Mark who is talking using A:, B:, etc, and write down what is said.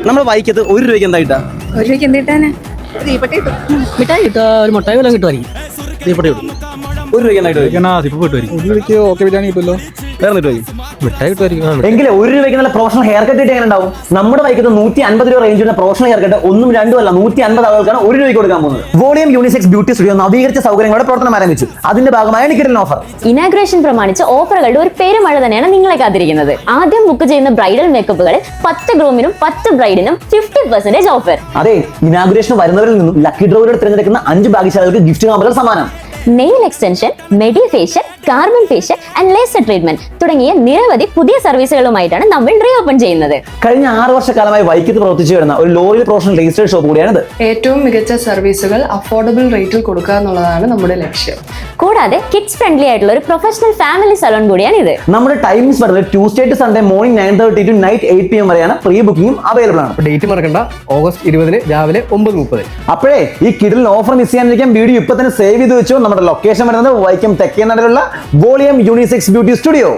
A: നമ്മുടെ വൈക്കത്ത് 1 രൂപയ്ക്ക് എന്താ കിട്ടാ?
B: 1 രൂപയ്ക്ക് എന്ത് കിട്ടാനാ?
C: മിഠായി കിട്ടുക, ഒരു മുട്ടായി വല്ലതും കിട്ടുമായിരിക്കും. തീപ്പെട്ടി കിട്ടും.
A: 1 രൂപയ്ക്ക് എന്താ കിട്ടും?
D: 1 രൂപയ്ക്ക് ഓക്കെ ബിരിയാണി കിട്ടുമല്ലോ.
A: വേറെ കിട്ടുമായിരിക്കും.
C: മിഠായി കിട്ടുമായിരിക്കും.
E: എങ്കിലും 1 രൂപയ്ക്ക് നല്ല പ്രൊഫഷണൽ ഹെയർ കട്ട് കിട്ടി എങ്ങനെ ഉണ്ടാവും? നമ്മുടെ വൈക്കത്ത് 150 രൂപ റേഞ്ച് വരുന്ന പ്രൊഫഷണൽ ഹെയർ കട്ട് 1 2 അല്ല 150 ആളുകൾക്കാണ് 1 രൂപയ്ക്ക് കൊടുക്കാൻ പോകുന്നത്. വോളിയം യൂണിസെക്സ് ബ്യൂട്ടി സ്റ്റുഡിയോ നവീകരിച്ച സൗകര്യങ്ങളുടെ പ്രവർത്തനം ആരംഭിച്ചു. അതിന്റെ ഭാഗമായാണ് കിടൽ ഓഫർ.
F: ഇനാഗ്രേഷൻ പ്രമാണിച്ച് ഓഫറുകളുടെ ഒരു പെരുമഴ തന്നെയാണ് നിങ്ങളെ കാത്തിരിക്കുന്നത്. ആദ്യം ബുക്ക് ചെയ്യുന്ന ബ്രൈഡൽ മേക്കപ്പുകളിൽ 10 ഗ്രൂമിനും 10 ബ്രൈഡിനും 50% ഓഫർ.
E: അതെ, ഇനാഗ്രേഷൻ വരുന്നവരിൽ നിന്നും ലക്കി ഡ്രോയിലൂടെ തിരഞ്ഞെടുക്കുന്ന 5 ഭാഗ്യശാലികൾക്ക് ഗിഫ്റ്റ് കാമ്പുകൾ സമ്മാനം.
F: Nail extension, medi facial, carbon facial and laser treatment തുടങ്ങിയ നിരവധി പുതിയ സർവീസുകളുമായിട്ടാണ് നമ്മൾ റീ ഓപ്പൺ ചെയ്യുന്നത്.
E: കഴിഞ്ഞ 6 വർഷക്കാലമായി വൈക്കത്ത് പ്രവർത്തിച്ചു വരുന്ന ഒരു ലോറിയൽ പ്രൊഫഷണൽ രജിസ്റ്റേർഡ് ഷോപ്പ് കൂടിയാണിത്.
B: ഏറ്റവും മികച്ച സർവീസുകൾ അഫോർഡബിൾ റേറ്റിൽ കൊടുക്കുക എന്നുള്ളതാണ് നമ്മുടെ ലക്ഷ്യം.
F: കൂടാതെ കിഡ്സ് ഫ്രണ്ട്ലി ആയിട്ടുള്ള ഒരു പ്രൊഫഷണൽ ഫാമിലി സലോൺ കൂടിയാണ് ഇത്.
E: നമ്മുടെ ടൈമിംഗ്സ് വരുന്നത് Tuesday to Sunday morning 9:30 to night 8 PM വരെയാണ്. പ്രീ ബുക്കിംഗും അവൈലബിൾ ആണ്.
C: ഡേറ്റ് മറക്കണ്ട, August 20 രാവിലെ 9:30.
E: അപ്പോഴേ ഈ കിഡിൽ ഓഫർ മിസ് ചെയ്യാനിരിക്കാൻ വീഡിയോ ഇപ്പൊ തന്നെ സേവ് ചെയ്ത് വെച്ചു. നമ്മുടെ ലൊക്കേഷൻ വരുന്നത് വൈക്കം തെക്കേനടയിലുള്ള വോളിയം യൂണിസെക്സ് ബ്യൂട്ടി സ്റ്റുഡിയോ.